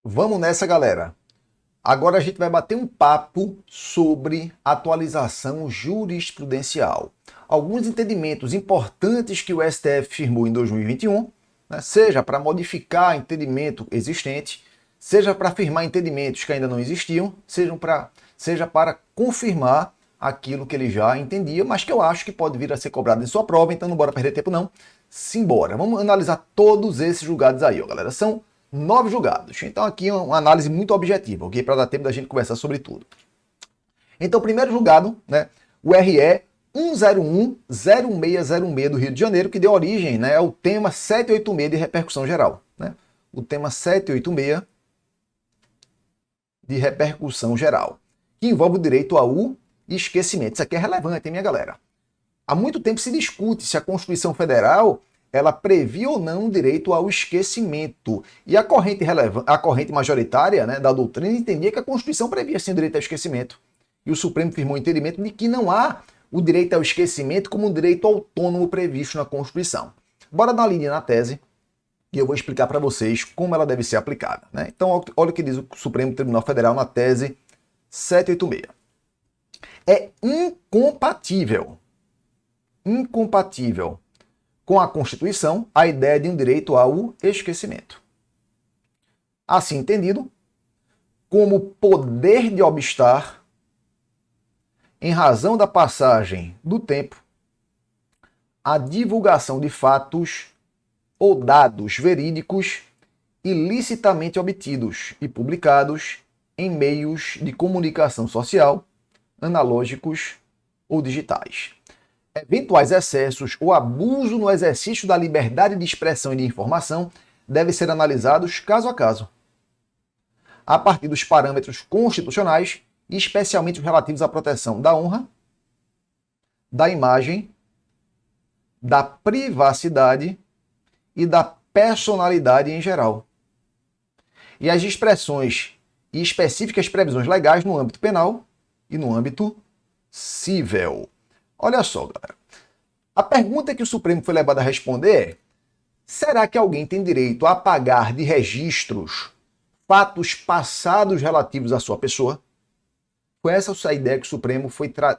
Vamos nessa, galera. Agora a gente vai bater um papo sobre atualização jurisprudencial. Alguns entendimentos importantes que o STF firmou em 2021, né, seja para modificar entendimento existente, seja para afirmar entendimentos que ainda não existiam, seja para confirmar aquilo que ele já entendia, mas que eu acho que pode vir a ser cobrado em sua prova, então não bora perder tempo não. Simbora. Vamos analisar todos esses julgados aí, ó, galera. São 9 julgados. Então aqui é uma análise muito objetiva, ok? Para dar tempo da gente conversar sobre tudo. Então, o primeiro julgado, né, o RE 1010606 do Rio de Janeiro, que deu origem, né, ao tema 786 de repercussão geral. Né? O tema 786 de repercussão geral, que envolve o direito ao esquecimento. Isso aqui é relevante, hein, minha galera? Há muito tempo se discute se a Constituição Federal ela previa ou não o direito ao esquecimento. E a corrente majoritária, né, da doutrina entendia que a Constituição previa sim o direito ao esquecimento. E o Supremo firmou o entendimento de que não há o direito ao esquecimento como um direito autônomo previsto na Constituição. Bora dar uma linha na tese e eu vou explicar para vocês como ela deve ser aplicada. Né? Então, olha o que diz o Supremo Tribunal Federal na tese 786. É incompatível com a Constituição a ideia de um direito ao esquecimento. Assim entendido, como poder de obstar, em razão da passagem do tempo, a divulgação de fatos ou dados verídicos ilicitamente obtidos e publicados em meios de comunicação social, analógicos ou digitais. Eventuais excessos ou abuso no exercício da liberdade de expressão e de informação devem ser analisados caso a caso, a partir dos parâmetros constitucionais, especialmente os relativos à proteção da honra, da imagem, da privacidade e da personalidade em geral. E as expressões e específicas previsões legais no âmbito penal e no âmbito civil. Olha só, galera. A pergunta que o Supremo foi levado a responder é: será que alguém tem direito a apagar de registros fatos passados relativos à sua pessoa? Foi essa a ideia que o Supremo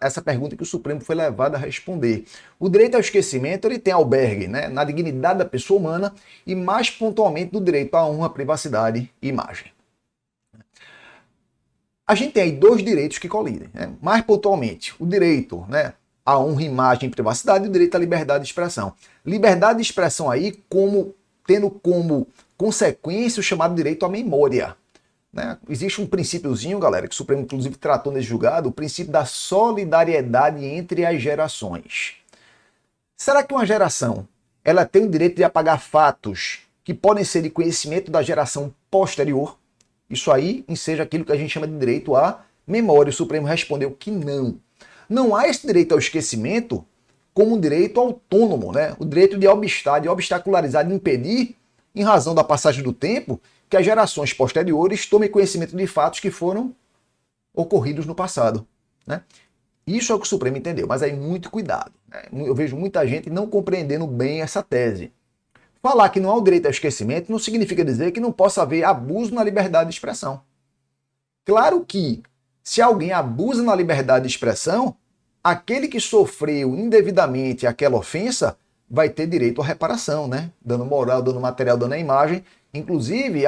essa pergunta que o Supremo foi levado a responder. O direito ao esquecimento ele tem albergue, né, na dignidade da pessoa humana e mais pontualmente no direito à honra, privacidade e imagem. A gente tem aí dois direitos que colidem, né? Mais pontualmente, o direito, né, à honra, imagem e privacidade e o direito à liberdade de expressão. Liberdade de expressão aí tendo como consequência o chamado direito à memória. Né? Existe um princípiozinho, galera, que o Supremo inclusive tratou nesse julgado, o princípio da solidariedade entre as gerações. Será que uma geração ela tem o direito de apagar fatos que podem ser de conhecimento da geração posterior? Isso aí enseja aquilo que a gente chama de direito à memória. O Supremo respondeu que não. Não há esse direito ao esquecimento como um direito autônomo, né? O direito de obstar, de obstacularizar, de impedir, em razão da passagem do tempo, que as gerações posteriores tomem conhecimento de fatos que foram ocorridos no passado. Né? Isso é o que o Supremo entendeu, mas aí muito cuidado. Né? Eu vejo muita gente não compreendendo bem essa tese. Falar que não há o direito ao esquecimento não significa dizer que não possa haver abuso na liberdade de expressão. Claro que, se alguém abusa na liberdade de expressão, aquele que sofreu indevidamente aquela ofensa vai ter direito à reparação, né? Dano moral, dano material, dano à imagem. Inclusive,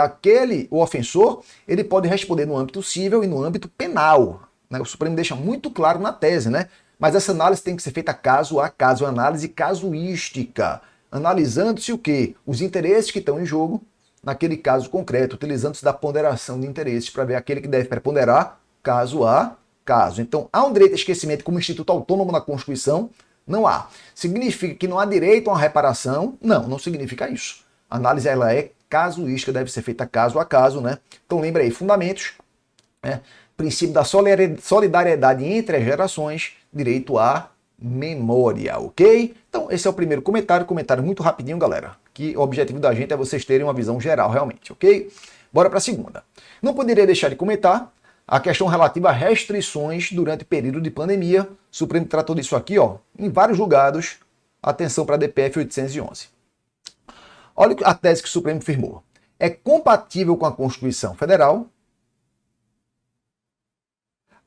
o ofensor, ele pode responder no âmbito civil e no âmbito penal. Né? O Supremo deixa muito claro na tese, né? Mas essa análise tem que ser feita caso a caso, análise casuística. Analisando-se o quê? Os interesses que estão em jogo naquele caso concreto, utilizando-se da ponderação de interesses para ver aquele que deve preponderar caso a caso. Então, há um direito a esquecimento como instituto autônomo na Constituição? Não há. Significa que não há direito a uma reparação? Não, não significa isso. A análise ela é casuística, deve ser feita caso a caso, né? Então lembra aí, fundamentos, né? Princípio da solidariedade entre as gerações, direito à memória, ok? Então esse é o primeiro comentário muito rapidinho, galera, que o objetivo da gente é vocês terem uma visão geral realmente, ok? Bora para a segunda. Não poderia deixar de comentar a questão relativa a restrições durante o período de pandemia. O Supremo tratou disso aqui, ó, em vários julgados. Atenção para a DPF 811. Olha a tese que o Supremo firmou. é compatível com a Constituição Federal,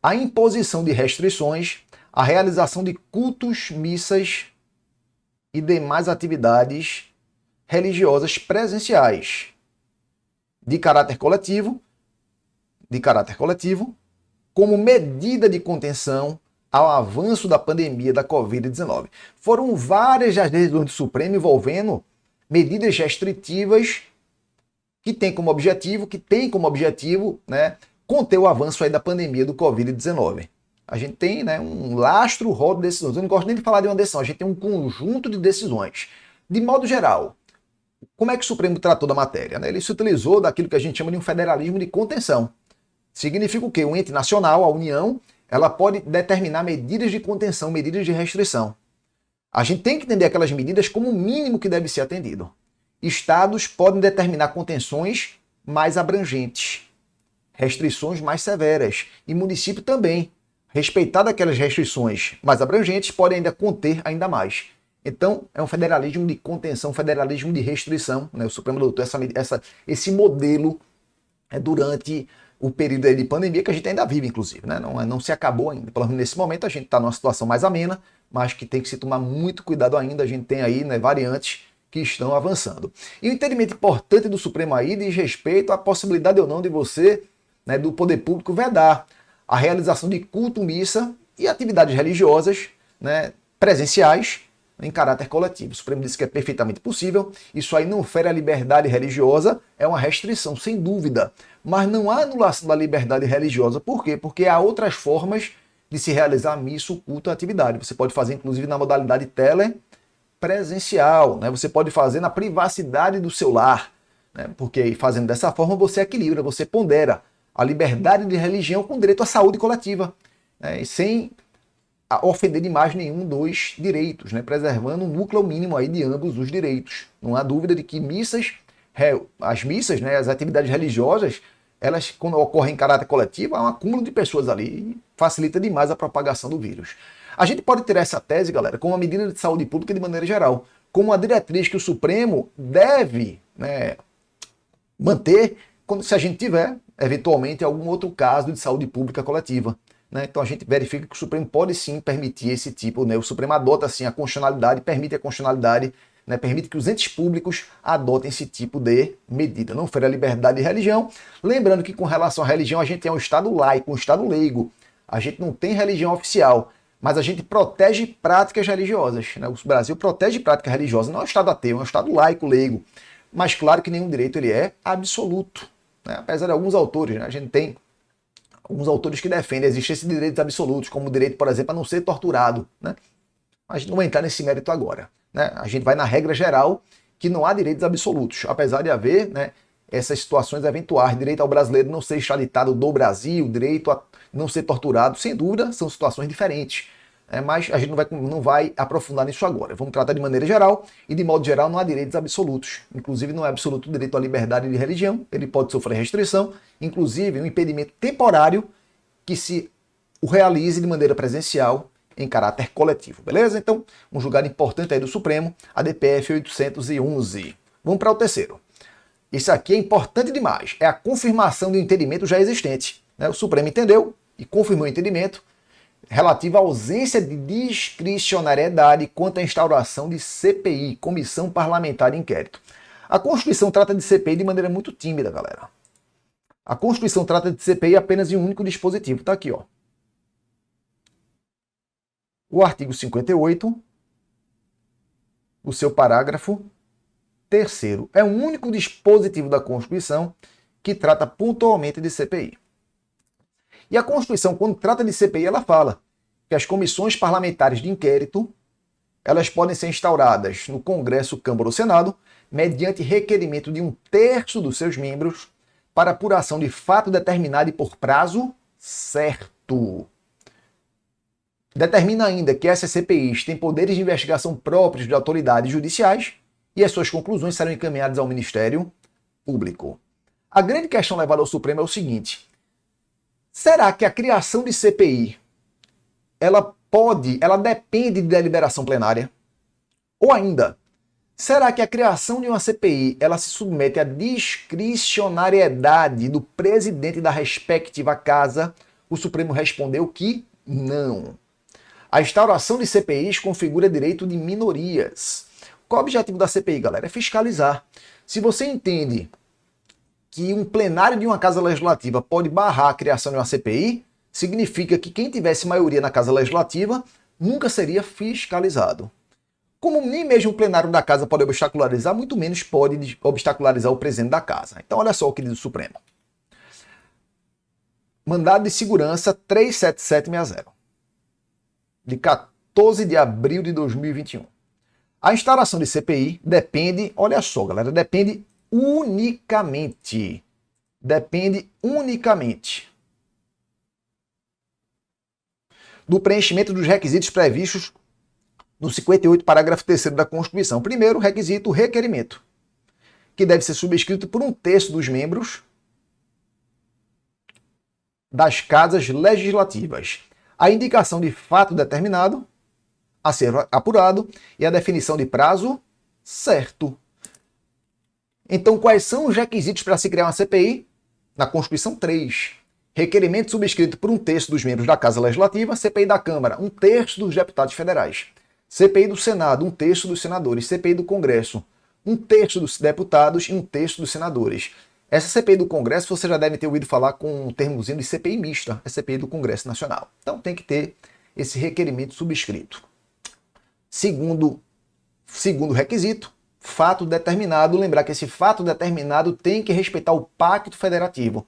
a imposição de restrições, a realização de cultos, missas e demais atividades religiosas presenciais de caráter coletivo, como medida de contenção ao avanço da pandemia da Covid-19. Foram várias as decisões do Supremo envolvendo medidas restritivas que tem como objetivo, né, conter o avanço aí da pandemia do Covid-19. A gente tem, né, um lastro, rol de decisões. Eu não gosto nem de falar de uma decisão, a gente tem um conjunto de decisões. De modo geral, como é que o Supremo tratou da matéria? Né? Ele se utilizou daquilo que a gente chama de um federalismo de contenção. Significa o quê? Um ente nacional, a União, ela pode determinar medidas de contenção, medidas de restrição. A gente tem que entender aquelas medidas como o mínimo que deve ser atendido. Estados podem determinar contenções mais abrangentes, restrições mais severas, e município também. Respeitadas aquelas restrições mais abrangentes, podem ainda conter ainda mais. Então, é um federalismo de contenção, federalismo de restrição. Né? O Supremo adotou esse modelo durante o período de pandemia, que a gente ainda vive, inclusive. Né? Não se acabou ainda. Pelo menos nesse momento, a gente está numa situação mais amena, mas que tem que se tomar muito cuidado ainda. A gente tem aí, né, variantes que estão avançando. E o entendimento importante do Supremo aí diz respeito à possibilidade ou não de você, né, do poder público, vedar a realização de culto, missa e atividades religiosas, né, presenciais em caráter coletivo. O Supremo disse que é perfeitamente possível. Isso aí não fere a liberdade religiosa, é uma restrição, sem dúvida. Mas não há anulação da liberdade religiosa. Por quê? Porque há outras formas de se realizar missa, culto, atividade. Você pode fazer, inclusive, na modalidade telepresencial, né? Você pode fazer na privacidade do seu lar, né? Porque fazendo dessa forma você equilibra, você pondera a liberdade de religião com o direito à saúde coletiva, né? E sem ofender demais nenhum dos direitos, né? Preservando o núcleo mínimo aí de ambos os direitos. Não há dúvida de que as missas, né, as atividades religiosas, elas, quando ocorrem em caráter coletivo, há um acúmulo de pessoas ali e facilita demais a propagação do vírus. A gente pode tirar essa tese, galera, como uma medida de saúde pública de maneira geral, como uma diretriz que o Supremo deve, né, manter se a gente tiver, eventualmente, algum outro caso de saúde pública coletiva. Né? Então a gente verifica que o Supremo pode sim permitir esse tipo, né? O Supremo adota sim a constitucionalidade, permite a constitucionalidade, né? Permite que os entes públicos adotem esse tipo de medida. Não fere a liberdade de religião. Lembrando que com relação à religião a gente é um Estado laico, um Estado leigo. A gente não tem religião oficial, mas a gente protege práticas religiosas. Né? O Brasil protege práticas religiosas, não é um Estado ateu, é um Estado laico, leigo. Mas claro que nenhum direito ele é absoluto. Né? Apesar de alguns autores, né? A gente tem alguns autores que defendem a existência de direitos absolutos, como o direito, por exemplo, a não ser torturado. Né? A gente não vai entrar nesse mérito agora. Né? A gente vai na regra geral que não há direitos absolutos, apesar de haver, né, essas situações eventuais, direito ao brasileiro não ser extraditado do Brasil, direito a não ser torturado, sem dúvida, são situações diferentes. Mas a gente não vai aprofundar nisso agora. Vamos tratar de maneira geral, e de modo geral não há direitos absolutos. Inclusive não é absoluto o direito à liberdade de religião, ele pode sofrer restrição, inclusive um impedimento temporário que se o realize de maneira presencial em caráter coletivo, beleza? Então, um julgado importante aí do Supremo, a DPF 811. Vamos para o terceiro. Isso aqui é importante demais, é a confirmação do entendimento já existente. Né? O Supremo entendeu e confirmou o entendimento relativo à ausência de discricionariedade quanto à instauração de CPI, Comissão Parlamentar de Inquérito. A Constituição trata de CPI de maneira muito tímida, galera. A Constituição trata de CPI apenas em um único dispositivo. Está aqui, ó. O artigo 58, o seu parágrafo 3º. É o único dispositivo da Constituição que trata pontualmente de CPI. E a Constituição, quando trata de CPI, ela fala que as comissões parlamentares de inquérito, elas podem ser instauradas no Congresso, Câmara ou Senado, mediante requerimento de 1/3 dos seus membros para apuração de fato determinado e por prazo certo. Determina ainda que essas CPIs têm poderes de investigação próprios de autoridades judiciais e as suas conclusões serão encaminhadas ao Ministério Público. A grande questão levada ao Supremo é o seguinte: será que a criação de CPI ela depende de deliberação plenária? Ou ainda, Será que a criação de uma CPI ela se submete à discricionariedade do presidente da respectiva casa? O Supremo respondeu que não. A instauração de CPIs configura direito de minorias. Qual é o objetivo da CPI, galera? É fiscalizar. Se você entende que um plenário de uma casa legislativa pode barrar a criação de uma CPI, significa que quem tivesse maioria na casa legislativa nunca seria fiscalizado. Como nem mesmo o plenário da casa pode obstacularizar, muito menos pode obstacularizar o presidente da casa. Então olha só o que diz o Supremo. Mandado de segurança 37760, de 14 de abril de 2021. A instauração de CPI depende, olha só galera, depende unicamente do preenchimento dos requisitos previstos no 58, parágrafo 3º da Constituição. Primeiro, requisito, o requerimento, que deve ser subscrito por 1/3 dos membros das casas legislativas. A indicação de fato determinado a ser apurado e a definição de prazo certo. Então, quais são os requisitos para se criar uma CPI? Na Constituição, 3. Requerimento subscrito por 1/3 dos membros da Casa Legislativa, CPI da Câmara, 1/3 dos deputados federais. CPI do Senado, 1/3 dos senadores. CPI do Congresso, 1/3 dos deputados e 1/3 dos senadores. Essa CPI do Congresso, você já deve ter ouvido falar com um termozinho de CPI mista, é CPI do Congresso Nacional. Então tem que ter esse requerimento subscrito. Segundo requisito, fato determinado. Lembrar que esse fato determinado tem que respeitar o Pacto Federativo.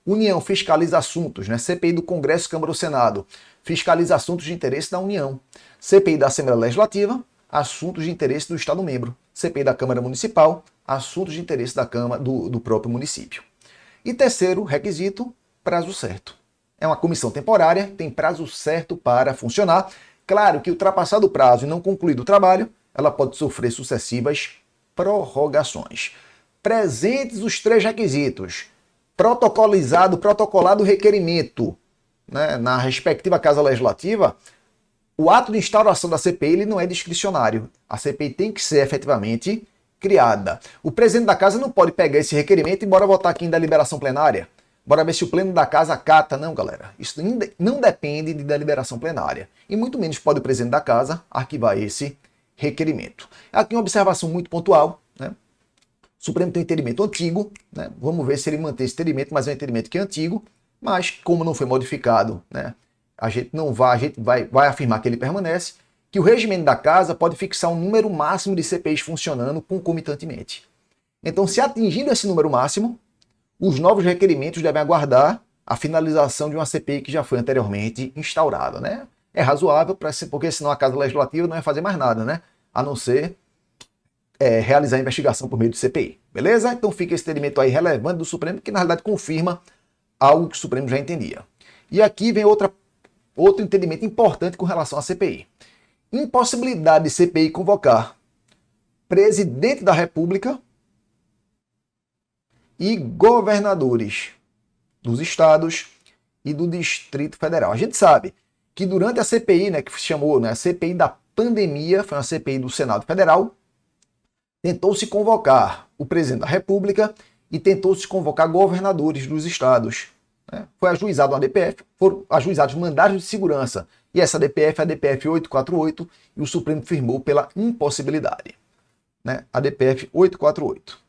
União fiscaliza assuntos, né? CPI do Congresso, Câmara ou Senado, fiscaliza assuntos de interesse da União. CPI da Assembleia Legislativa, assuntos de interesse do Estado-membro. CPI da Câmara Municipal, assuntos de interesse da Câmara do próprio município. E terceiro requisito, prazo certo. É uma comissão temporária, tem prazo certo para funcionar. Claro que ultrapassado o prazo e não concluído o trabalho, ela pode sofrer sucessivas prorrogações. Presentes os 3 requisitos, protocolado o requerimento, né, na respectiva Casa Legislativa, o ato de instauração da CPI ele não é discricionário. A CPI tem que ser efetivamente criada. O presidente da casa não pode pegar esse requerimento e bora votar aqui em deliberação plenária. Bora ver se o pleno da casa acata. Não, galera. Isso não depende de deliberação plenária. E muito menos pode o presidente da casa arquivar esse requerimento. Aqui uma observação muito pontual, né? O Supremo tem um entendimento antigo, né? Vamos ver se ele mantém esse entendimento, mas é um entendimento que é antigo, mas como não foi modificado, né? A gente vai afirmar que ele permanece, que o regimento da casa pode fixar um número máximo de CPIs funcionando concomitantemente. Então, se atingindo esse número máximo, os novos requerimentos devem aguardar a finalização de uma CPI que já foi anteriormente instaurada, né? É razoável, porque senão a Casa Legislativa não vai fazer mais nada, né? A não ser realizar a investigação por meio de CPI. Beleza? Então fica esse entendimento aí relevante do Supremo, que na realidade confirma algo que o Supremo já entendia. E aqui vem outro entendimento importante com relação à CPI. Impossibilidade de CPI convocar presidente da República e governadores dos estados e do Distrito Federal. A gente sabe que durante a CPI, né, que se chamou, né, a CPI da pandemia, foi uma CPI do Senado Federal, tentou-se convocar o presidente da República e tentou-se convocar governadores dos estados. Né? Foi ajuizado uma DPF, foram ajuizados mandados de segurança. E essa DPF é a DPF 848 e o Supremo firmou pela impossibilidade. Né? A DPF 848.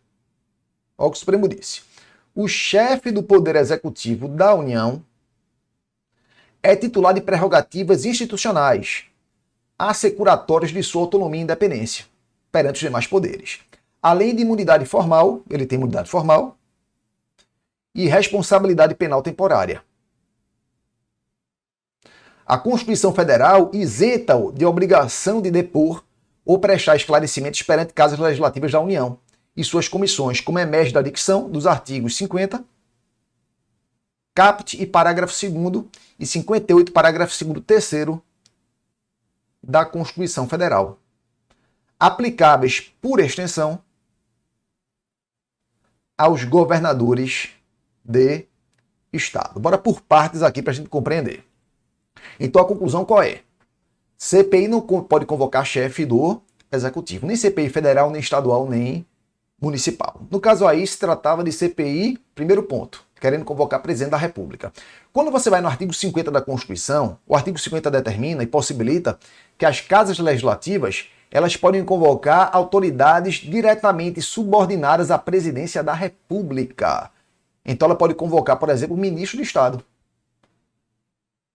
Olha o que o Supremo disse. O chefe do Poder Executivo da União é titular de prerrogativas institucionais assecuratórias de sua autonomia e independência perante os demais poderes. Além de imunidade formal, ele tem imunidade formal, e responsabilidade penal temporária. A Constituição Federal isenta-o de obrigação de depor ou prestar esclarecimentos perante casas legislativas da União e suas comissões, como emerge da dicção dos artigos 50, caput e parágrafo 2º e 58, parágrafo 2º, 3º da Constituição Federal, aplicáveis por extensão aos governadores de estado. Bora por partes aqui para a gente compreender. Então a conclusão qual é? CPI não pode convocar chefe do executivo. Nem CPI federal, nem estadual, nem municipal. No caso aí, se tratava de CPI, primeiro ponto, querendo convocar presidente da República. Quando você vai no artigo 50 da Constituição, o artigo 50 determina e possibilita que as casas legislativas elas podem convocar autoridades diretamente subordinadas à presidência da República. Então ela pode convocar, por exemplo, o ministro de Estado.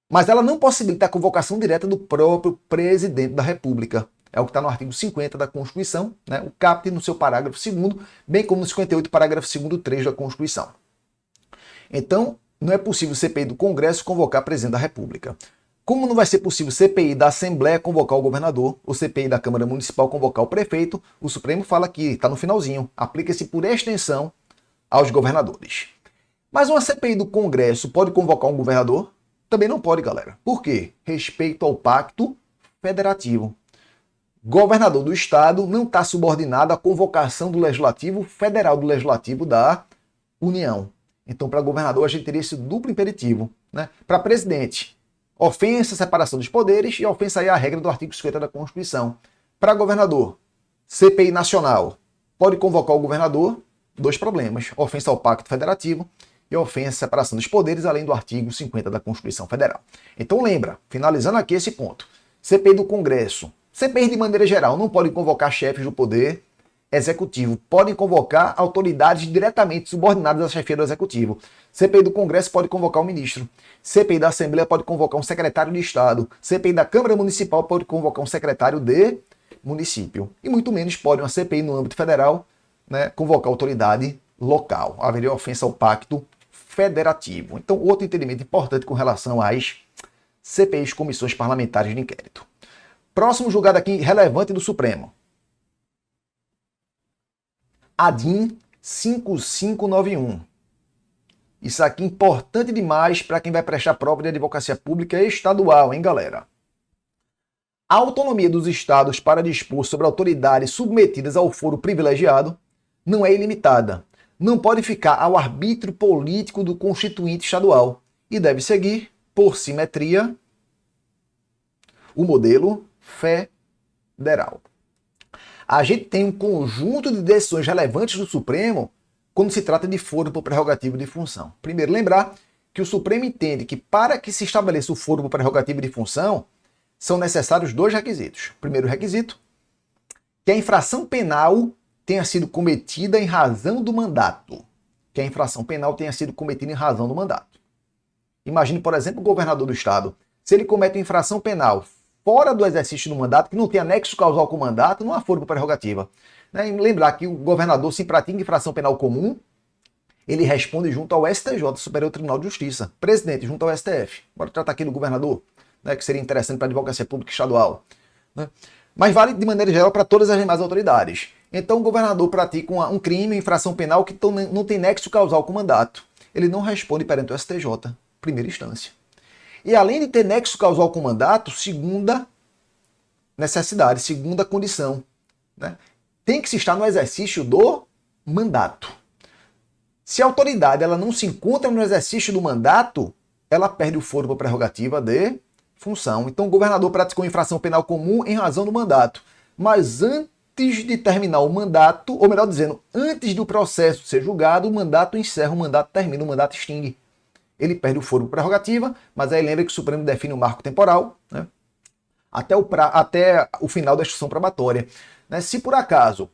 Mas ela não possibilita a convocação direta do próprio presidente da República. É o que está no artigo 50 da Constituição, né? O caput no seu parágrafo 2º, bem como no 58, parágrafo 2º, 3 da Constituição. Então, não é possível CPI do Congresso convocar presidente da República. Como não vai ser possível CPI da Assembleia convocar o governador, ou CPI da Câmara Municipal convocar o prefeito, o Supremo fala que está no finalzinho, aplica-se por extensão aos governadores. Mas uma CPI do Congresso pode convocar um governador? Também não pode, galera. Por quê? Respeito ao pacto federativo. Governador do estado não está subordinado à convocação do Legislativo Federal, do Legislativo da União. Então, para governador, a gente teria esse duplo imperativo, né? Para presidente, ofensa à separação dos poderes e ofensa aí à regra do artigo 50 da Constituição. Para governador, CPI nacional, pode convocar o governador, dois problemas, ofensa ao pacto federativo e ofensa à separação dos poderes, além do artigo 50 da Constituição Federal. Então lembra, finalizando aqui esse ponto, CPI do Congresso, CPI de maneira geral não podem convocar chefes do poder executivo, podem convocar autoridades diretamente subordinadas à chefia do executivo. CPI do Congresso pode convocar um ministro. CPI da Assembleia pode convocar um secretário de Estado. CPI da Câmara Municipal pode convocar um secretário de município. E muito menos pode uma CPI no âmbito federal, né, convocar autoridade local. Haveria ofensa ao pacto federativo. Então, outro entendimento importante com relação às CPIs, comissões parlamentares de inquérito. Próximo julgado aqui relevante do Supremo. ADIM 5591. Isso aqui é importante demais para quem vai prestar prova de advocacia pública estadual, hein, galera? A autonomia dos estados para dispor sobre autoridades submetidas ao foro privilegiado não é ilimitada. Não pode ficar ao arbítrio político do constituinte estadual e deve seguir, por simetria, o modelo federal. A gente tem um conjunto de decisões relevantes do Supremo quando se trata de foro por prerrogativa de função. Primeiro, lembrar que o Supremo entende que para que se estabeleça o foro por prerrogativa de função, são necessários dois requisitos. Primeiro requisito, que a infração penal tenha sido cometida em razão do mandato. Que a infração penal tenha sido cometida em razão do mandato. Imagine, por exemplo, o governador do estado. Se ele comete uma infração penal fora do exercício do mandato, que não tem anexo causal com o mandato, não há foro por prerrogativa. Né? E lembrar que o governador, se pratica infração penal comum, ele responde junto ao STJ, Superior Tribunal de Justiça. Presidente, junto ao STF. Bora tratar aqui do governador, né, que seria interessante para a advocacia pública estadual. Né? Mas vale de maneira geral para todas as demais autoridades. Então o governador pratica um crime, infração penal que não tem nexo causal com o mandato. Ele não responde perante o STJ, primeira instância. E além de ter nexo causal com o mandato, segunda necessidade, segunda condição, né? Tem que se estar no exercício do mandato. Se a autoridade ela não se encontra no exercício do mandato, ela perde o foro por prerrogativa de função. Então o governador praticou infração penal comum em razão do mandato. Mas antes de terminar o mandato, ou melhor dizendo, antes do processo ser julgado, o mandato encerra, o mandato termina, o mandato extingue. Ele perde o foro por prerrogativa, mas aí lembra que o Supremo define o marco temporal, né, até o final da instrução probatória. Né? Se por acaso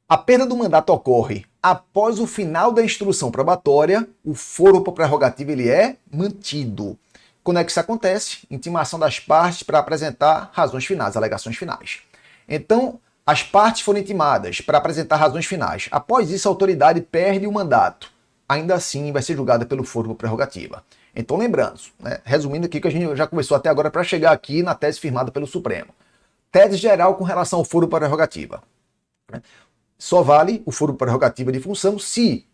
a perda do mandato ocorre após o final da instrução probatória, o foro por prerrogativa ele é mantido. Quando é que isso acontece? Intimação das partes para apresentar razões finais, alegações finais. Então, as partes foram intimadas para apresentar razões finais. Após isso, a autoridade perde o mandato. Ainda assim, vai ser julgada pelo foro por prerrogativa. Então, lembrando, né, resumindo aqui que a gente já conversou até agora para chegar aqui na tese firmada pelo Supremo. Tese geral com relação ao foro por prerrogativa. Só vale o foro por prerrogativa de função se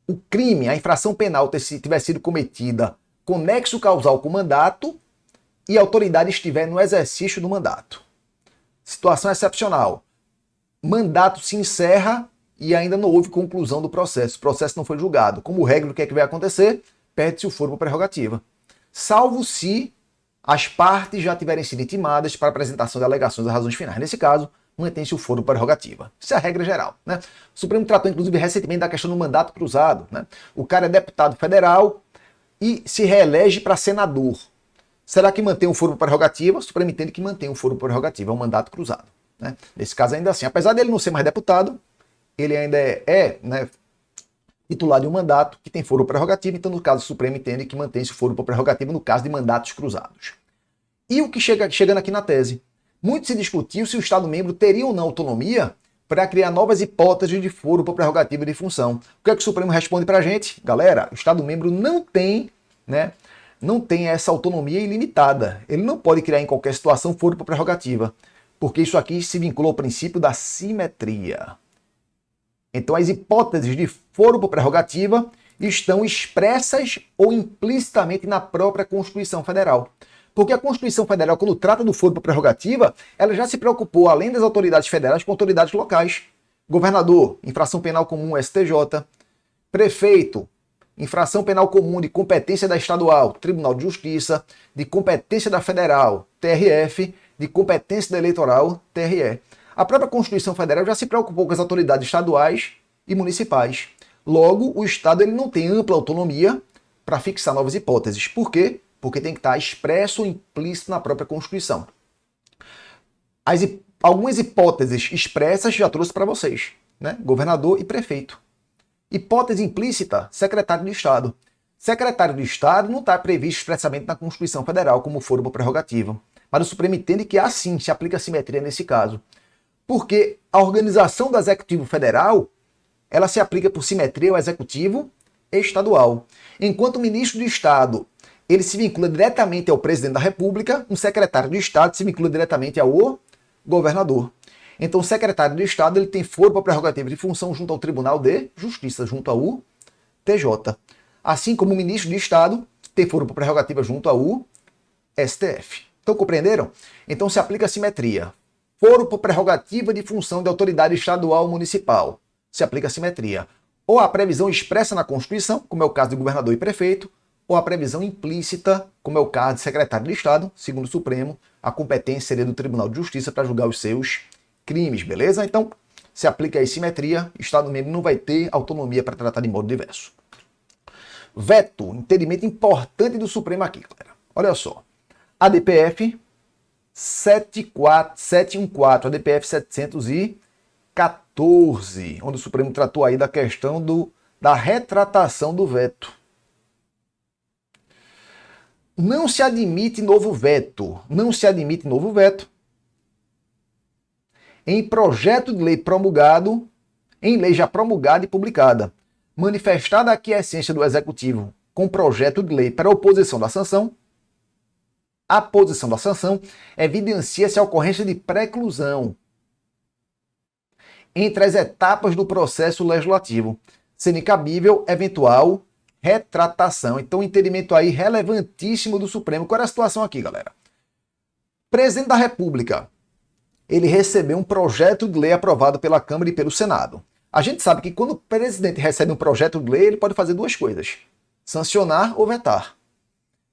o crime, a infração penal tiver sido cometida com nexo causal com o mandato e a autoridade estiver no exercício do mandato. Situação excepcional. Mandato se encerra e ainda não houve conclusão do processo. O processo não foi julgado. Como regra, o que é que vai acontecer? Perde-se o foro por prerrogativa. Salvo se as partes já tiverem sido intimadas para apresentação de alegações e razões finais. Nesse caso, mantém-se o foro prerrogativa. Isso é a regra geral, né? O Supremo tratou, inclusive, recentemente da questão do mandato cruzado, né? O cara é deputado federal e se reelege para senador. Será que mantém o foro prerrogativa? O Supremo entende que mantém o foro prerrogativa, é um mandato cruzado, né? Nesse caso, ainda assim, apesar dele não ser mais deputado, ele ainda né, titular de um mandato que tem foro prerrogativo, então, no caso, o Supremo entende que mantém-se o foro prerrogativo no caso de mandatos cruzados. E o que chegando aqui na tese? Muito se discutiu se o Estado-membro teria ou não autonomia para criar novas hipóteses de foro por prerrogativa de função. O que é que o Supremo responde para a gente? Galera, o Estado-membro não tem, né, não tem essa autonomia ilimitada. Ele não pode criar em qualquer situação foro por prerrogativa, porque isso aqui se vincula ao princípio da simetria. Então, as hipóteses de foro por prerrogativa estão expressas ou implicitamente na própria Constituição Federal. Porque a Constituição Federal, quando trata do foro por prerrogativa, ela já se preocupou, além das autoridades federais, com autoridades locais. Governador, infração penal comum, STJ. Prefeito, infração penal comum de competência da estadual, Tribunal de Justiça. De competência da federal, TRF. De competência da eleitoral, TRE. A própria Constituição Federal já se preocupou com as autoridades estaduais e municipais. Logo, o Estado ele não tem ampla autonomia para fixar novas hipóteses. Por quê? Porque tem que estar expresso ou implícito na própria Constituição. Algumas hipóteses expressas já trouxe para vocês, né? Governador e prefeito. Hipótese implícita, secretário de Estado. Secretário de Estado não está previsto expressamente na Constituição Federal como foro por prerrogativa. Mas o Supremo entende que assim se aplica a simetria nesse caso. Porque a organização do Executivo Federal, ela se aplica por simetria ao Executivo Estadual. Enquanto o ministro de Estado ele se vincula diretamente ao presidente da República, um secretário de Estado se vincula diretamente ao governador. Então, o secretário de Estado ele tem foro para prerrogativa de função junto ao Tribunal de Justiça, junto ao TJ. Assim como o ministro de Estado tem foro para prerrogativa junto ao STF. Então, compreenderam? Então, se aplica a simetria. Foro por prerrogativa de função de autoridade estadual ou municipal. Se aplica a simetria. Ou a previsão expressa na Constituição, como é o caso de governador e prefeito, ou a previsão implícita, como é o caso de secretário de Estado, segundo o Supremo, a competência seria do Tribunal de Justiça para julgar os seus crimes, beleza? Então, se aplica a simetria, Estado-membro não vai ter autonomia para tratar de modo diverso. Veto, entendimento importante do Supremo aqui, galera. Olha só, ADPF 714, ADPF 714, onde o Supremo tratou aí da questão da retratação do veto. Não se admite novo veto. Não se admite novo veto em projeto de lei promulgado, em lei já promulgada e publicada, manifestada a aquiescência do Executivo com projeto de lei para oposição da sanção. A posição da sanção evidencia-se a ocorrência de preclusão entre as etapas do processo legislativo, sendo incabível eventual retratação. Então, entendimento aí relevantíssimo do Supremo. Qual era a situação aqui, galera? Presidente da República, ele recebeu um projeto de lei aprovado pela Câmara e pelo Senado. A gente sabe que quando o presidente recebe um projeto de lei, ele pode fazer duas coisas: sancionar ou vetar.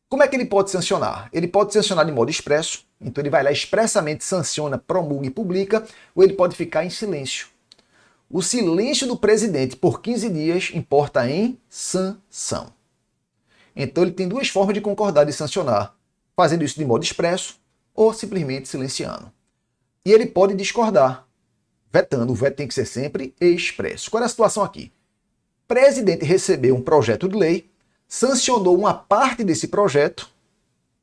Como é que ele pode sancionar? Ele pode sancionar de modo expresso, então ele vai lá expressamente sanciona, promulga e publica, ou ele pode ficar em silêncio. O silêncio do presidente por 15 dias importa em sanção. Então ele tem duas formas de concordar de sancionar, fazendo isso de modo expresso ou simplesmente silenciando. E ele pode discordar, vetando. O veto tem que ser sempre expresso. Qual é a situação aqui? O presidente recebeu um projeto de lei, sancionou uma parte desse projeto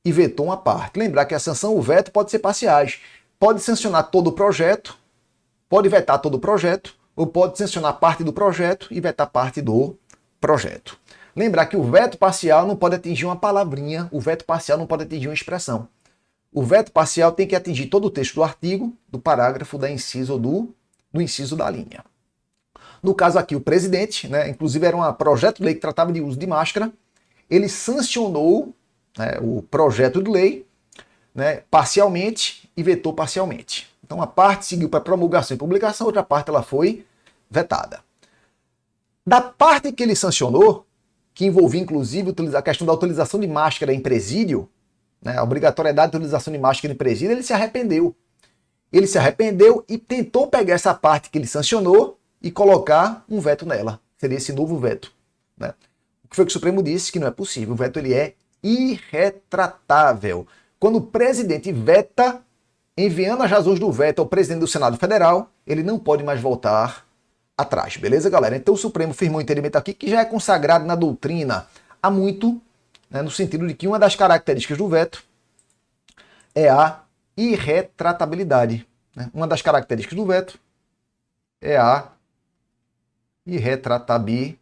e vetou uma parte. Lembrar que a sanção e o veto pode ser parciais. Pode sancionar todo o projeto, pode vetar todo o projeto, ou pode sancionar parte do projeto e vetar parte do projeto. Lembrar que o veto parcial não pode atingir uma palavrinha, o veto parcial não pode atingir uma expressão. O veto parcial tem que atingir todo o texto do artigo, do parágrafo, da inciso ou do inciso da linha. No caso aqui, o presidente, né, inclusive era um projeto de lei que tratava de uso de máscara, ele sancionou, né, o projeto de lei, né, parcialmente e vetou parcialmente. Então, uma parte seguiu para promulgação e publicação, outra parte ela foi vetada. Da parte que ele sancionou, que envolvia inclusive a questão da utilização de máscara em presídio, né, a obrigatoriedade de utilização de máscara em presídio, ele se arrependeu. Ele se arrependeu e tentou pegar essa parte que ele sancionou e colocar um veto nela. Seria esse novo veto. Né? O que foi que o Supremo disse? Que não é possível. O veto ele é irretratável. Quando o presidente veta, enviando as razões do veto ao presidente do Senado Federal, ele não pode mais voltar atrás. Beleza, galera? Então o Supremo firmou um entendimento aqui que já é consagrado na doutrina há muito, né, no sentido de que uma das características do veto é a irretratabilidade. Né? Uma das características do veto é a irretratabilidade.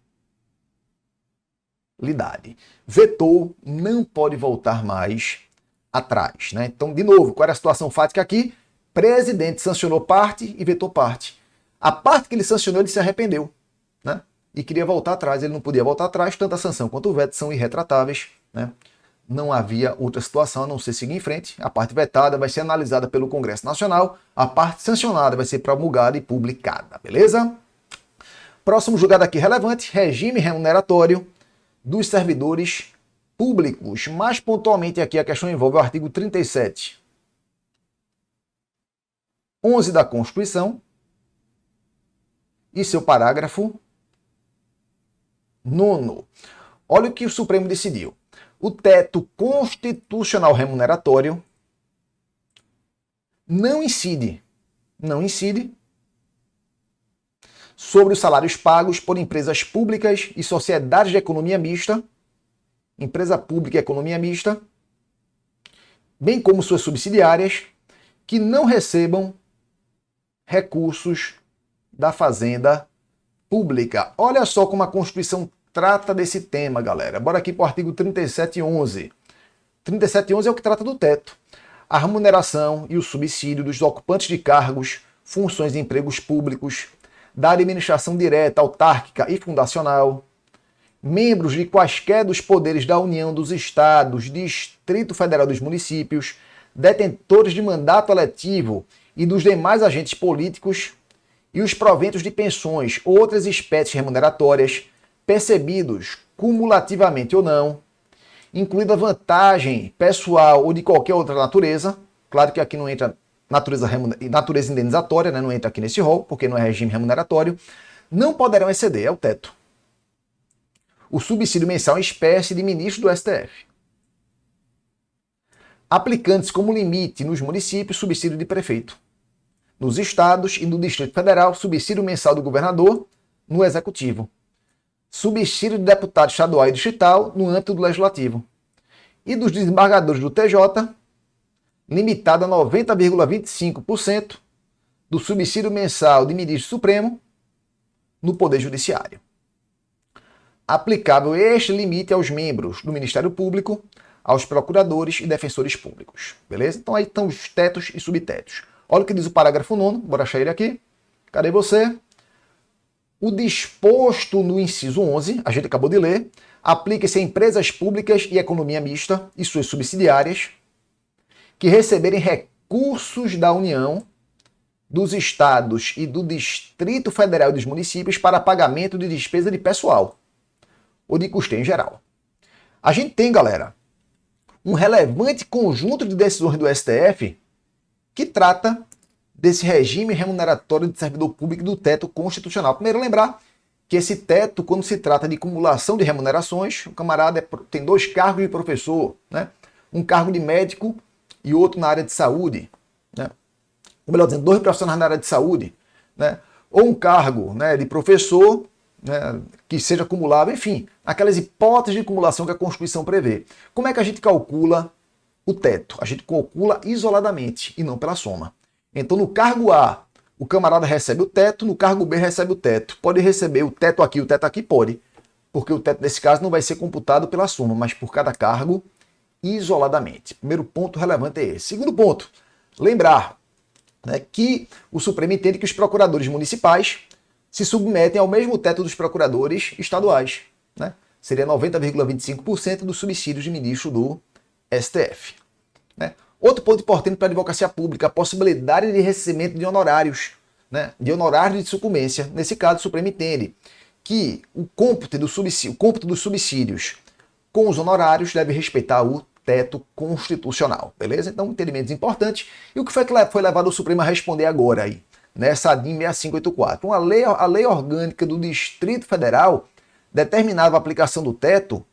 Vetou, não pode voltar mais atrás. Né? Então, de novo, qual era a situação fática aqui? Presidente sancionou parte e vetou parte. A parte que ele sancionou, ele se arrependeu. Né? E queria voltar atrás, ele não podia voltar atrás, tanto a sanção quanto o veto são irretratáveis. Né? Não havia outra situação a não ser seguir em frente. A parte vetada vai ser analisada pelo Congresso Nacional, a parte sancionada vai ser promulgada e publicada, beleza? Próximo julgado aqui relevante, regime remuneratório dos servidores públicos. Mais pontualmente aqui a questão envolve o artigo 37.11 da Constituição e seu parágrafo 9º. Olha o que o Supremo decidiu. O teto constitucional remuneratório não incide sobre os salários pagos por empresas públicas e sociedades de economia mista, empresa pública e economia mista, bem como suas subsidiárias, que não recebam recursos da Fazenda Pública. Olha só como a Constituição trata desse tema, galera. Bora aqui para o artigo 37.11. 37.11 é o que trata do teto. A remuneração e o subsídio dos ocupantes de cargos, funções e empregos públicos, da administração direta, autárquica e fundacional, membros de quaisquer dos poderes da União, dos Estados, Distrito Federal, dos municípios, detentores de mandato eletivo e dos demais agentes políticos, e os proventos de pensões ou outras espécies remuneratórias percebidos cumulativamente ou não, incluída vantagem pessoal ou de qualquer outra natureza. Claro que aqui não entra natureza indenizatória, né? Não entra aqui nesse rol, porque não é regime remuneratório, não poderão exceder, é o teto, o subsídio mensal em espécie de ministro do STF, aplicando-se como limite nos municípios subsídio de prefeito, nos estados e no Distrito Federal subsídio mensal do governador no Executivo, subsídio de deputado estadual e distrital no âmbito do Legislativo, e dos desembargadores do TJ, limitado a 90,25% do subsídio mensal de ministro supremo no Poder Judiciário. Aplicável este limite aos membros do Ministério Público, aos procuradores e defensores públicos. Beleza? Então aí estão os tetos e subtetos. Olha o que diz o parágrafo 9º, bora achar ele aqui. Cadê você? O disposto no inciso 11, a gente acabou de ler, aplica-se a empresas públicas e economia mista e suas subsidiárias que receberem recursos da União, dos estados e do Distrito Federal e dos municípios para pagamento de despesa de pessoal ou de custeio em geral. A gente tem, galera, um relevante conjunto de decisões do STF que trata desse regime remuneratório de servidor público do teto constitucional. Primeiro, lembrar que esse teto, quando se trata de acumulação de remunerações, o camarada tem 2 cargos de professor, né? Um cargo de médico e outro na área de saúde, né? Ou melhor dizendo, 2 profissionais na área de saúde, né? Ou um cargo, né, de professor, né, que seja acumulável, enfim, aquelas hipóteses de acumulação que a Constituição prevê. Como é que a gente calcula o teto? A gente calcula isoladamente e não pela soma. Então, no cargo A, o camarada recebe o teto, no cargo B recebe o teto. Pode receber o teto aqui? Pode. Porque o teto, nesse caso, não vai ser computado pela soma, mas por cada cargo, isoladamente. Primeiro ponto relevante é esse. Segundo ponto, lembrar, né, que o Supremo entende que os procuradores municipais se submetem ao mesmo teto dos procuradores estaduais. Né? Seria 90,25% dos subsídios de ministro do STF. Né? Outro ponto importante para a advocacia pública, a possibilidade de recebimento de honorários, né? De honorários de sucumbência. Nesse caso, o Supremo entende que o cômputo dos subsídios com os honorários deve respeitar o teto constitucional, beleza? Então, entendimentos importantes. E o que foi levado o Supremo a responder agora aí? Nessa DIN 6584. A lei orgânica do Distrito Federal determinava a aplicação do teto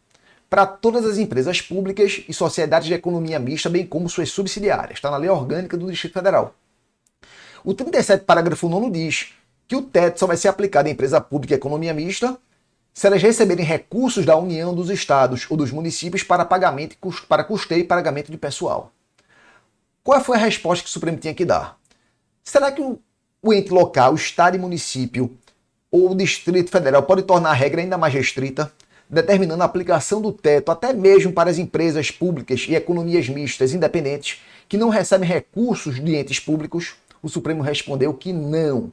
para todas as empresas públicas e sociedades de economia mista, bem como suas subsidiárias. Está na lei orgânica do Distrito Federal. O 37, parágrafo 9 diz que o teto só vai ser aplicado em empresa pública e economia mista se elas receberem recursos da União, dos estados ou dos municípios para custeio e pagamento de pessoal. Qual foi a resposta que o Supremo tinha que dar? Será que o ente local, o estado e município ou o Distrito Federal pode tornar a regra ainda mais restrita, determinando a aplicação do teto até mesmo para as empresas públicas e economias mistas independentes que não recebem recursos de entes públicos? O Supremo respondeu que não.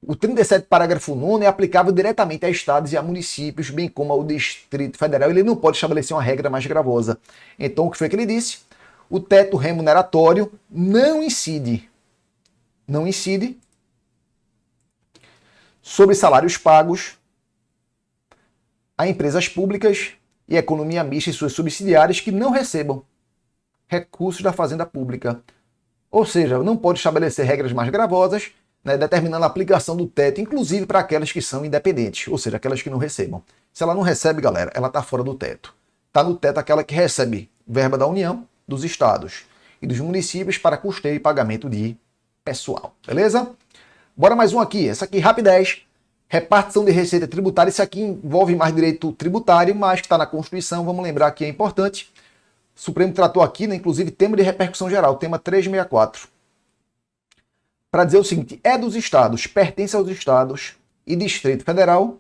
O 37, parágrafo 9 é aplicável diretamente a estados e a municípios, bem como ao Distrito Federal. Ele não pode estabelecer uma regra mais gravosa. Então, o que foi que ele disse? O teto remuneratório não incide sobre salários pagos a empresas públicas e economia mista e suas subsidiárias que não recebam recursos da Fazenda Pública. Ou seja, não pode estabelecer regras mais gravosas, né, determinando a aplicação do teto, inclusive para aquelas que são independentes, ou seja, aquelas que não recebam. Se ela não recebe, galera, ela está fora do teto. Está no teto aquela que recebe verba da União, dos estados e dos municípios para custeio e pagamento de pessoal. Beleza? Bora mais um aqui. Essa aqui, rapidez. Repartição de receita tributária. Isso aqui envolve mais direito tributário, mas que está na Constituição. Vamos lembrar que é importante. O Supremo tratou aqui, né, inclusive, tema de repercussão geral, tema 364. Para dizer o seguinte, é dos estados, pertence aos estados e Distrito Federal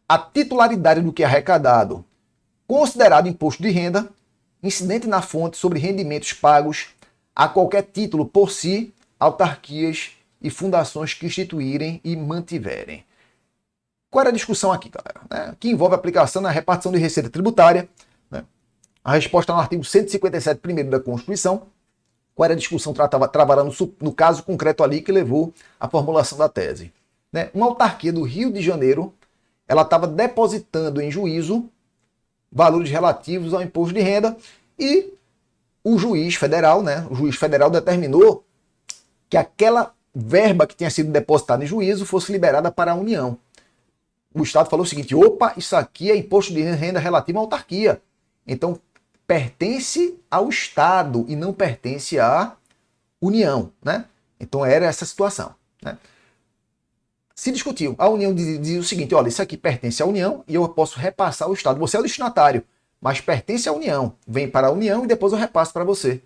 a titularidade do que é arrecadado, considerado imposto de renda, incidente na fonte sobre rendimentos pagos a qualquer título por si, autarquias e fundações que instituírem e mantiverem. Qual era a discussão aqui, galera? Que envolve a aplicação na repartição de receita tributária. Né? A resposta no artigo 157, primeiro da Constituição. Qual era a discussão travada no caso concreto ali que levou à formulação da tese? Né? Uma autarquia do Rio de Janeiro, ela estava depositando em juízo valores relativos ao imposto de renda e o juiz federal, né? O juiz federal determinou que aquela verba que tinha sido depositada em juízo fosse liberada para a União. O Estado falou o seguinte, opa, isso aqui é imposto de renda relativo à autarquia. Então, pertence ao Estado e não pertence à União, né? Então era essa situação, né? Se discutiu, a União diz o seguinte, olha, isso aqui pertence à União e eu posso repassar ao Estado. Você é o destinatário, mas pertence à União. Vem para a União e depois eu repasso para você.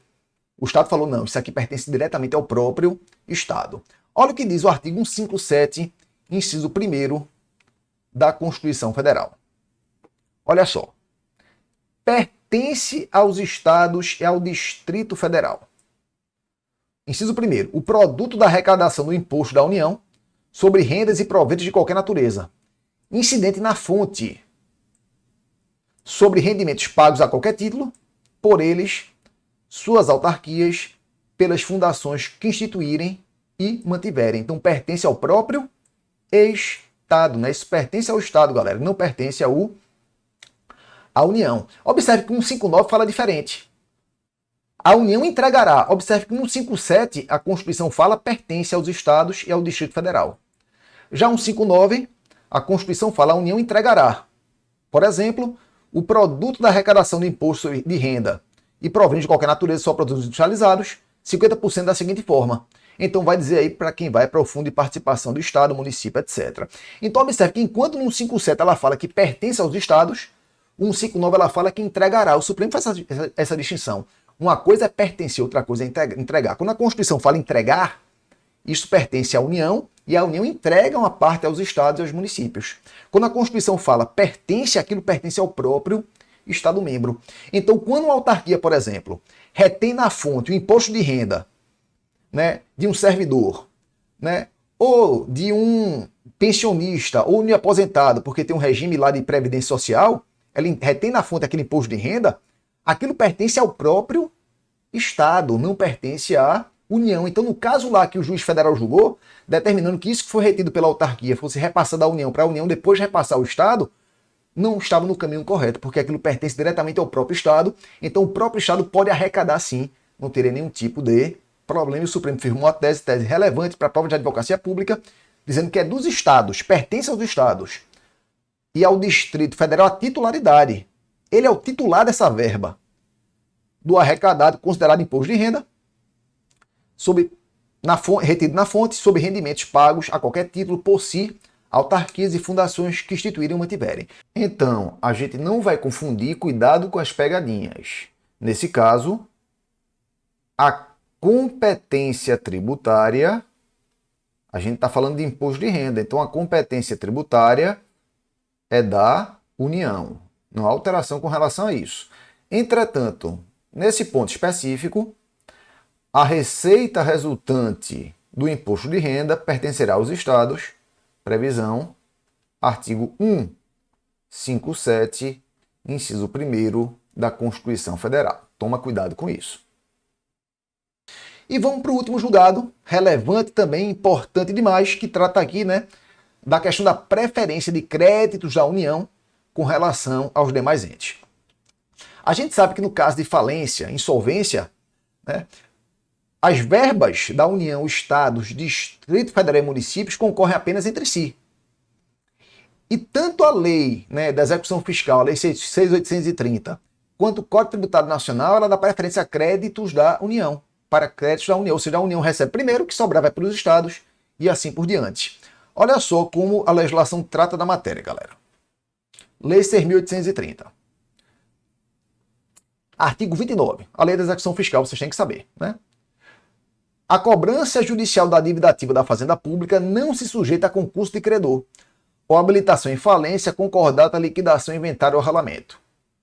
O Estado falou, não, isso aqui pertence diretamente ao próprio Estado. Olha o que diz o artigo 157, inciso 1º da Constituição Federal. Olha só. Pertence aos estados e ao Distrito Federal. Inciso 1º. O produto da arrecadação do imposto da União sobre rendas e proventos de qualquer natureza, incidente na fonte, sobre rendimentos pagos a qualquer título, por eles, suas autarquias, pelas fundações que instituírem e mantiverem. Então pertence ao próprio Estado, né? Isso pertence ao Estado, galera, não pertence à União. Observe que o 159 fala diferente. A União entregará. Observe que no 157 a Constituição fala pertence aos estados e ao Distrito Federal. Já no 159, a Constituição fala a União entregará. Por exemplo, o produto da arrecadação de imposto de renda e provenientes de qualquer natureza só produtos industrializados, 50% da seguinte forma. Então vai dizer aí para quem vai para o fundo de participação do Estado, município, etc. Então observe que enquanto no 157 ela fala que pertence aos estados, no 159 ela fala que entregará. O Supremo faz essa distinção. Uma coisa é pertencer, outra coisa é entregar. Quando a Constituição fala entregar, isso pertence à União e a União entrega uma parte aos estados e aos municípios. Quando a Constituição fala pertence, aquilo pertence ao próprio Estado-membro. Então, quando uma autarquia, por exemplo, retém na fonte o imposto de renda, né, de um servidor, né, ou de um pensionista, ou de um aposentado, porque tem um regime lá de previdência social, ela retém na fonte aquele imposto de renda, aquilo pertence ao próprio Estado, não pertence à União. Então, no caso lá que o juiz federal julgou, determinando que isso que foi retido pela autarquia fosse repassado à União para a União depois repassar ao Estado, não estava no caminho correto, porque aquilo pertence diretamente ao próprio Estado, então o próprio Estado pode arrecadar sim, não teria nenhum tipo de problema. E o Supremo firmou uma tese relevante para a prova de advocacia pública, dizendo que é dos Estados, pertence aos Estados e ao Distrito Federal a titularidade. Ele é o titular dessa verba do arrecadado considerado imposto de renda, retido na fonte, sobre rendimentos pagos a qualquer título por si, autarquias e fundações que instituírem ou mantiverem. Então, a gente não vai confundir, cuidado com as pegadinhas. Nesse caso, a competência tributária, a gente está falando de imposto de renda, então a competência tributária é da União. Não há alteração com relação a isso. Entretanto, nesse ponto específico, a receita resultante do imposto de renda pertencerá aos Estados, previsão, artigo 157, inciso 1º da Constituição Federal. Toma cuidado com isso. E vamos para o último julgado, relevante também, importante demais, que trata aqui, da questão da preferência de créditos da União com relação aos demais entes. A gente sabe que no caso de falência, insolvência, as verbas da União, Estados, Distrito Federal e municípios concorrem apenas entre si. E tanto a lei da execução fiscal, a lei 6.830, quanto o Código Tributário Nacional, ela dá preferência a créditos da União, para créditos da União, ou seja, a União recebe primeiro, o que sobrar vai para os Estados e assim por diante. Olha só como a legislação trata da matéria, galera. Lei 6.830. Artigo 29. A lei da execução fiscal, vocês têm que saber, A cobrança judicial da dívida ativa da Fazenda Pública não se sujeita a concurso de credor ou habilitação em falência concordata à liquidação, inventário ou arrolamento.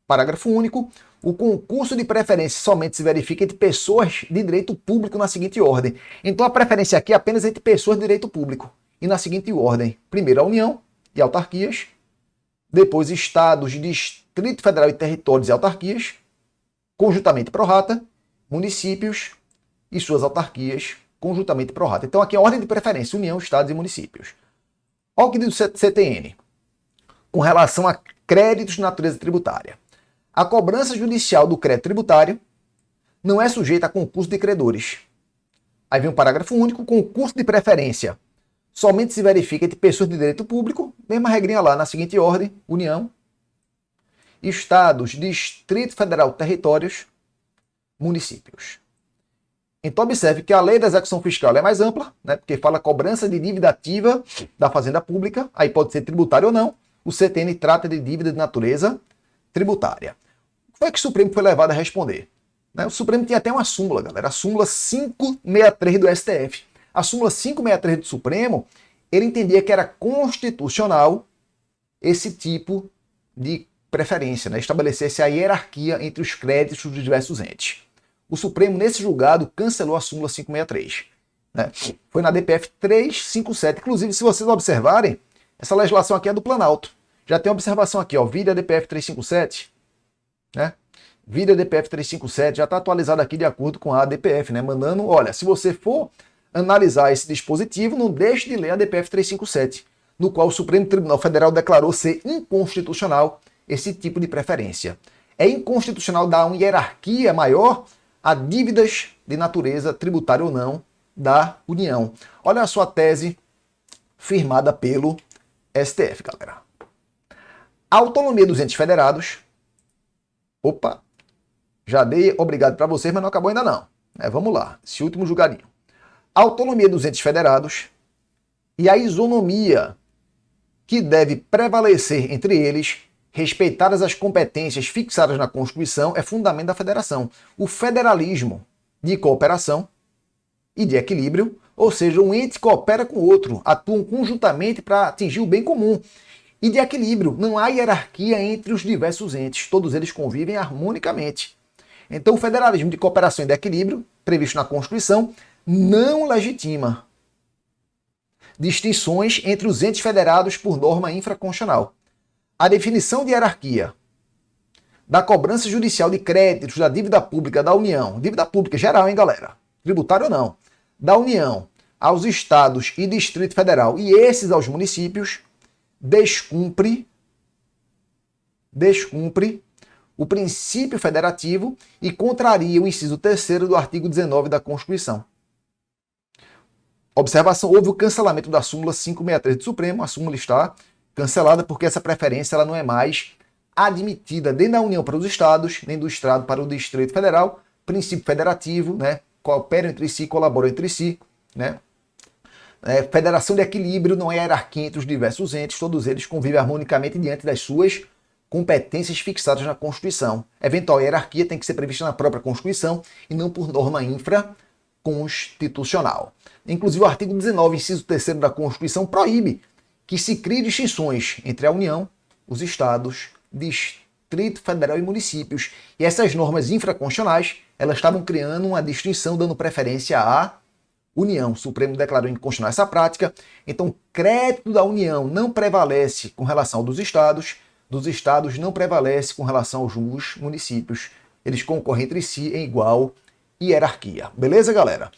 Parágrafo único. O concurso de preferência somente se verifica entre pessoas de direito público na seguinte ordem. Então a preferência aqui é apenas entre pessoas de direito público. E na seguinte ordem. Primeiro a União e autarquias. Depois Estados, Distrito Federal e territórios e autarquias. Conjuntamente pro rata. Municípios e suas autarquias. Conjuntamente pro rata. Então aqui é a ordem de preferência. União, Estados e municípios. Olha o que diz o CTN. Com relação a créditos de natureza tributária. A cobrança judicial do crédito tributário não é sujeita a concurso de credores. Aí vem um parágrafo único, concurso de preferência somente se verifica entre pessoas de direito público, mesma regrinha lá, na seguinte ordem, União, Estados, Distrito Federal, territórios, municípios. Então observe que a lei da execução fiscal é mais ampla, porque fala cobrança de dívida ativa da Fazenda Pública, aí pode ser tributária ou não. O CTN trata de dívida de natureza tributária. O que foi que o Supremo foi levado a responder? O Supremo tinha até uma súmula, galera, a súmula 563 do STF. A súmula 563 do Supremo, ele entendia que era constitucional esse tipo de preferência, estabelecesse a hierarquia entre os créditos dos diversos entes. O Supremo, nesse julgado, cancelou a súmula 563. Foi na DPF 357. Inclusive, se vocês observarem, essa legislação aqui é do Planalto. Já tem uma observação aqui, vide a DPF 357, Vide a DPF 357, já está atualizado aqui de acordo com a DPF, mandando, olha, se você for analisar esse dispositivo, não deixe de ler a DPF 357, no qual o Supremo Tribunal Federal declarou ser inconstitucional esse tipo de preferência. É inconstitucional dar uma hierarquia maior a dívidas de natureza tributária ou não da União. Olha a sua tese firmada pelo STF, galera. A autonomia dos entes federados. Opa, já dei obrigado para vocês, mas não acabou ainda não. Vamos lá, esse último julgadinho. A autonomia dos entes federados e a isonomia que deve prevalecer entre eles, respeitadas as competências fixadas na Constituição, é fundamento da federação. O federalismo de cooperação e de equilíbrio, ou seja, um ente coopera com o outro, atuam conjuntamente para atingir o bem comum. E de equilíbrio, não há hierarquia entre os diversos entes, todos eles convivem harmonicamente. Então o federalismo de cooperação e de equilíbrio, previsto na Constituição, não legitima distinções entre os entes federados por norma infraconstitucional. A definição de hierarquia da cobrança judicial de créditos da dívida pública da União, dívida pública geral, galera? Tributária ou não? Da União aos estados e Distrito Federal e esses aos municípios, descumpre descumpre o princípio federativo e contraria o inciso 3º do artigo 19 da Constituição. Observação, houve o cancelamento da súmula 563 do Supremo, a súmula está cancelada porque essa preferência ela não é mais admitida nem da União para os estados, nem do estado para o Distrito Federal, princípio federativo, né, cooperam entre si, colaboram entre si, né, federação de equilíbrio, não é hierarquia entre os diversos entes, todos eles convivem harmonicamente diante das suas competências fixadas na Constituição. Eventual hierarquia tem que ser prevista na própria Constituição e não por norma infraconstitucional. Inclusive, o artigo 19, inciso 3º da Constituição, proíbe que se crie distinções entre a União, os estados, Distrito Federal e municípios. E essas normas infraconstitucionais, elas estavam criando uma distinção, dando preferência à União. O Supremo declarou inconstitucional essa prática. Então, o crédito da União não prevalece com relação ao dos estados não prevalece com relação aos municípios. Eles concorrem entre si em igual hierarquia. Beleza, galera?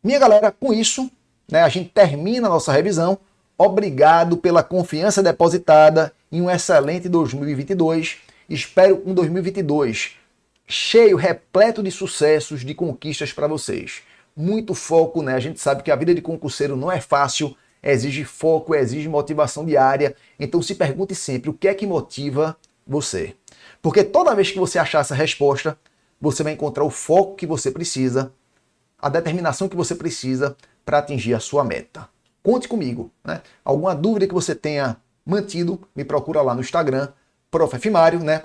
Minha galera, com isso, né, a gente termina a nossa revisão. Obrigado pela confiança depositada em um excelente 2022. Espero um 2022 cheio, repleto de sucessos, de conquistas para vocês. Muito foco, né? A gente sabe que a vida de concurseiro não é fácil, exige foco, exige motivação diária. Então se pergunte sempre o que é que motiva você. Porque toda vez que você achar essa resposta, você vai encontrar o foco que você precisa, a determinação que você precisa para atingir a sua meta. Conte comigo, né? Alguma dúvida que você tenha mantido, me procura lá no Instagram, Prof. Mário, né?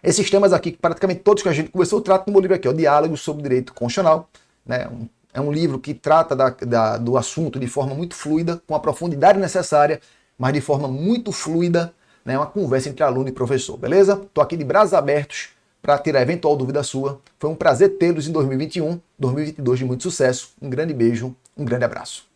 Esses temas aqui, praticamente todos que a gente conversou, eu trato no meu livro aqui, ó, Diálogos sobre Direito Constitucional, né? É um livro que trata do assunto de forma muito fluida, com a profundidade necessária, mas de forma muito fluida, né? Uma conversa entre aluno e professor, beleza? Estou aqui de braços abertos para tirar eventual dúvida sua. Foi um prazer tê-los em 2021, 2022 de muito sucesso. Um grande beijo, um grande abraço.